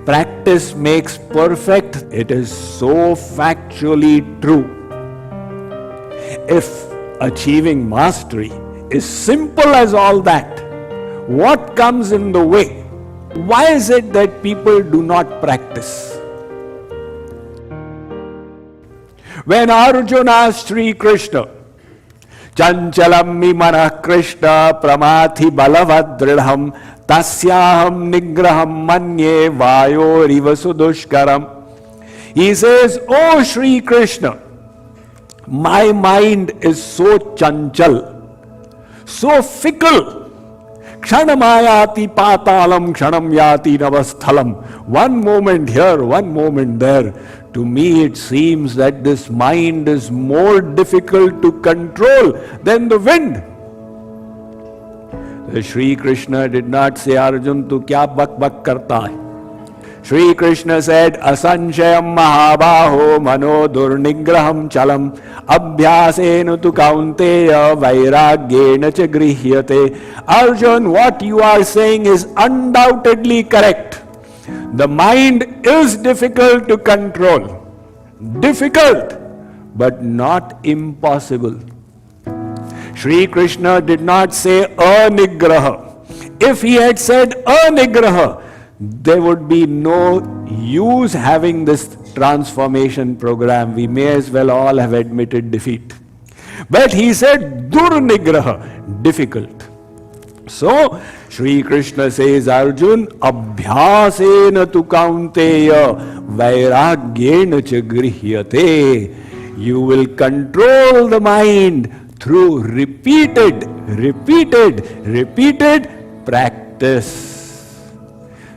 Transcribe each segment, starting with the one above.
Practice makes perfect. It is so factually true. If achieving mastery is simple as all that, what comes in the way? Why is it that people do not practice? When Arjuna asked Sri Krishna, Chanchalam mi manah Krishna pramathi balavad dridham tasyaham nigraham manye vayoriva sudushkaram. He says, Oh Sri Krishna, my mind is so chanchal, so fickle. Ksanamayati patalam kshanam yati navasthalam. One moment here, one moment there. To me it seems that this mind is more difficult to control than the wind. So Sri Krishna did not say, Arjun, tu kya bak bak karta hai? Sri Krishna said, Asanshayam mahabaho mano durnigraham chalam abhyasena tu kaunteya vairagyena cha grihyate. Arjun, what you are saying is undoubtedly correct. The mind is difficult to control. Difficult, but not impossible. Sri Krishna did not say anigraha. If he had said anigraha, there would be no use having this transformation program. We may as well all have admitted defeat. But he said durnigraha, difficult. So, Sri Krishna says, Arjun, abhyasena tu kaunteya vairagyena cha grihyate. You will control the mind through repeated practice.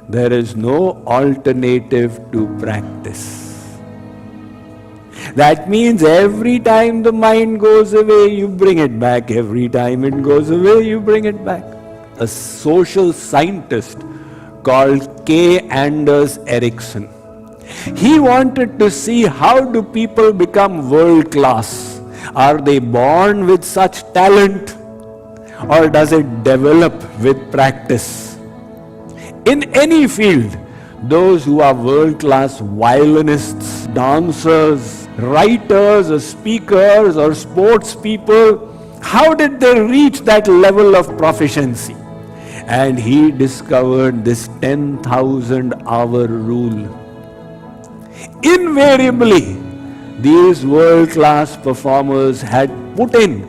There is no alternative to practice. That means every time the mind goes away, you bring it back. Every time it goes away, you bring it back. A social scientist called K. Anders Ericsson, he wanted to see how do people become world class. Are they born with such talent, or does it develop with practice? In any field, those who are world-class violinists, dancers, writers, or speakers, or sports people, how did they reach that level of proficiency? And he discovered this 10,000 hour rule. Invariably, these world-class performers had put in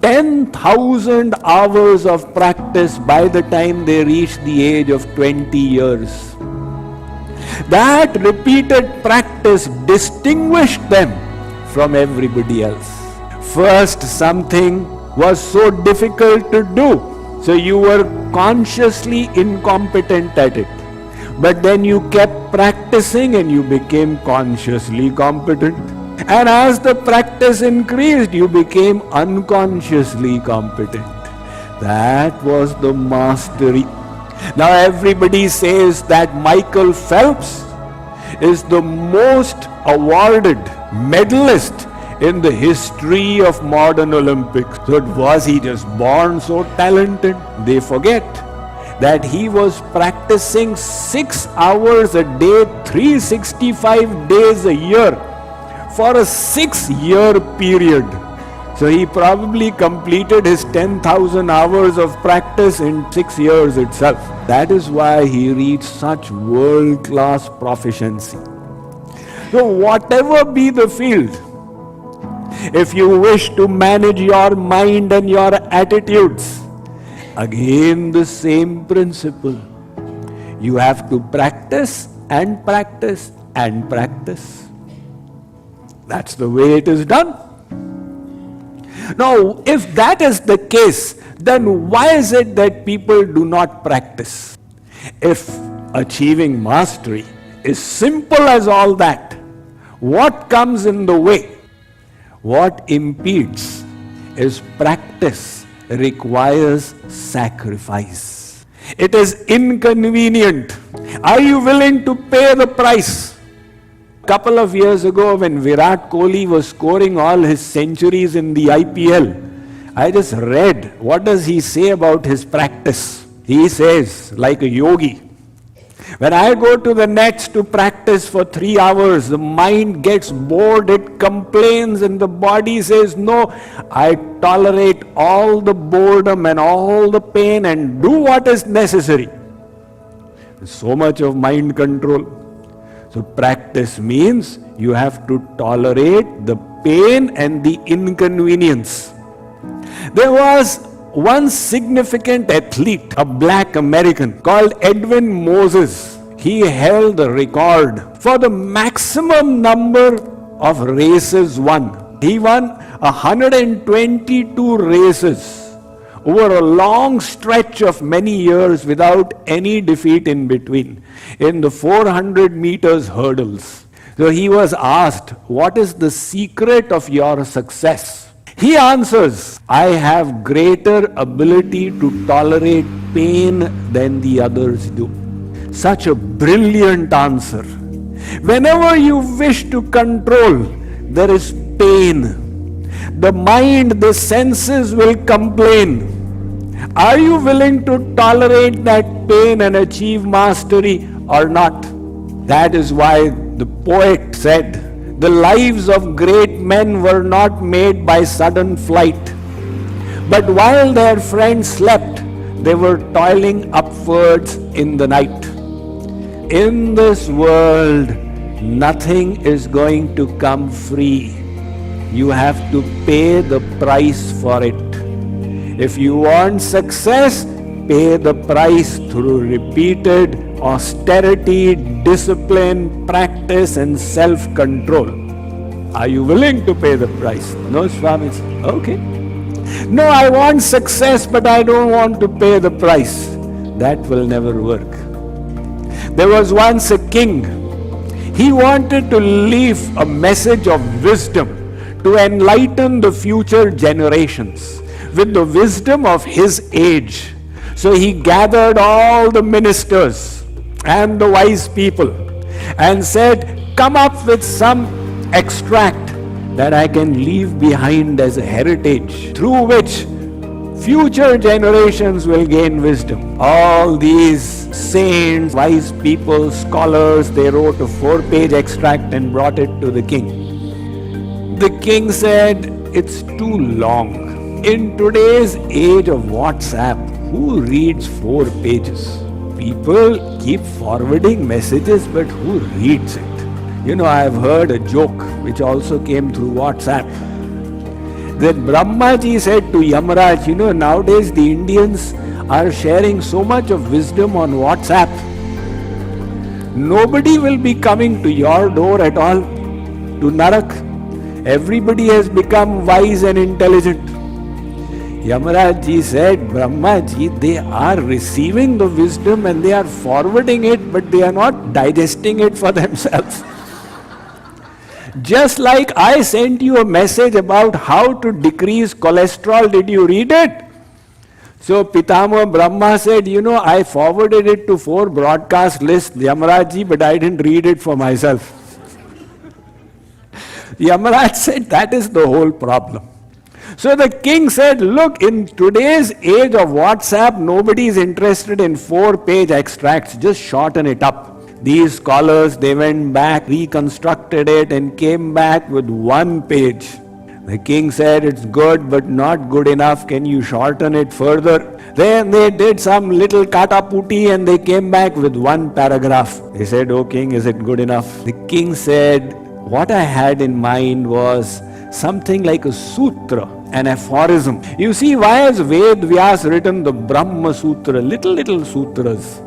10,000 hours of practice by the time they reached the age of 20 years. That repeated practice distinguished them from everybody else. First, something was so difficult to do, so you were consciously incompetent at it. But then you kept practicing and you became consciously competent. And as the practice increased, you became unconsciously competent. That was the mastery. Now everybody says that Michael Phelps is the most awarded medalist in the history of modern Olympics. So was he just born so talented? They forget that he was practicing 6 hours a day, 365 days a year for a 6-year period. So he probably completed his 10,000 hours of practice in 6 years itself. That is why he reached such world-class proficiency. So whatever be the field, if you wish to manage your mind and your attitudes, again the same principle. You have to practice and practice and practice. That's the way it is done. Now, if that is the case, then why is it that people do not practice? If achieving mastery is simple as all that, what comes in the way? What impedes is practice requires sacrifice. It is inconvenient. Are you willing to pay the price? Couple of years ago, when Virat Kohli was scoring all his centuries in the IPL, I just read, what does he say about his practice? He says, like a yogi, When I go to the nets to practice for 3 hours, the mind gets bored, it complains, and the body says, no, I tolerate all the boredom and all the pain and do what is necessary. So much of mind control. So practice means you have to tolerate the pain and the inconvenience. There was one significant athlete, a black American called Edwin Moses. He held the record for the maximum number of races won. He won 122 races over a long stretch of many years without any defeat in between, in the 400 meters hurdles. So he was asked, what is the secret of your success? He answers, I have greater ability to tolerate pain than the others do. Such a brilliant answer. Whenever you wish to control, there is pain. The mind, the senses will complain. Are you willing to tolerate that pain and achieve mastery or not? That is why the poet said, the lives of great men were not made by sudden flight, but while their friends slept, they were toiling upwards in the night. In this world, nothing is going to come free. You have to pay the price for it. If you want success, pay the price through repeated austerity, discipline, practice and self-control. Are you willing to pay the price? No, Swami. Okay. No, I want success, but I don't want to pay the price. That will never work. There was once a king. He wanted to leave a message of wisdom to enlighten the future generations with the wisdom of his age. So he gathered all the ministers and the wise people and said, come up with some extract that I can leave behind as a heritage through which future generations will gain wisdom. All these saints, wise people, scholars, they wrote a 4-page extract and brought it to the king. The king said, it's too long. In today's age of WhatsApp, who reads 4 pages? People keep forwarding messages, but who reads it? You know, I have heard a joke which also came through WhatsApp. That Brahmaji said to Yamaraj, you know, nowadays the Indians are sharing so much of wisdom on WhatsApp. Nobody will be coming to your door at all, to Narak. Everybody has become wise and intelligent. Yamaraj ji said, Brahma ji, they are receiving the wisdom and they are forwarding it, but they are not digesting it for themselves. Just like I sent you a message about how to decrease cholesterol, did you read it? So Pitama Brahma said, you know, I forwarded it to 4 broadcast lists, Yamaraj ji, but I didn't read it for myself. Yamaraj said, that is the whole problem. So the king said, look, in today's age of WhatsApp, nobody is interested in 4-page extracts, just shorten it up. These scholars, they went back, reconstructed it and came back with 1 page. The king said, it's good but not good enough, can you shorten it further? Then they did some little kataputi and they came back with 1 paragraph. They said, oh king, is it good enough? The king said, what I had in mind was something like a sutra, an aphorism. You see, why has Ved Vyas written the Brahma Sutra, little sutras,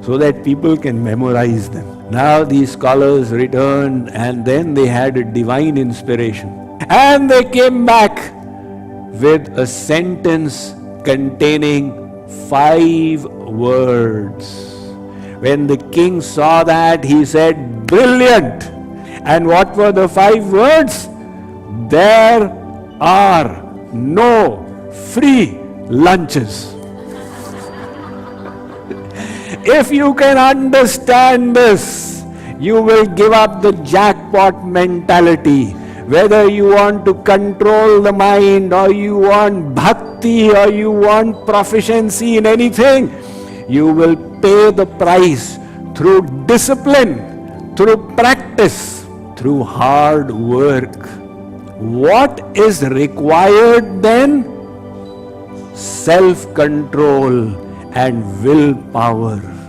so that people can memorize them. Now these scholars returned and then they had a divine inspiration. And they came back with a sentence containing 5 words. When the king saw that, he said, brilliant! And what were the 5 words? There are no free lunches. If you can understand this, you will give up the jackpot mentality. Whether you want to control the mind, or you want bhakti, or you want proficiency in anything, you will pay the price through discipline, through practice, through hard work. What is required then? Self-control and willpower.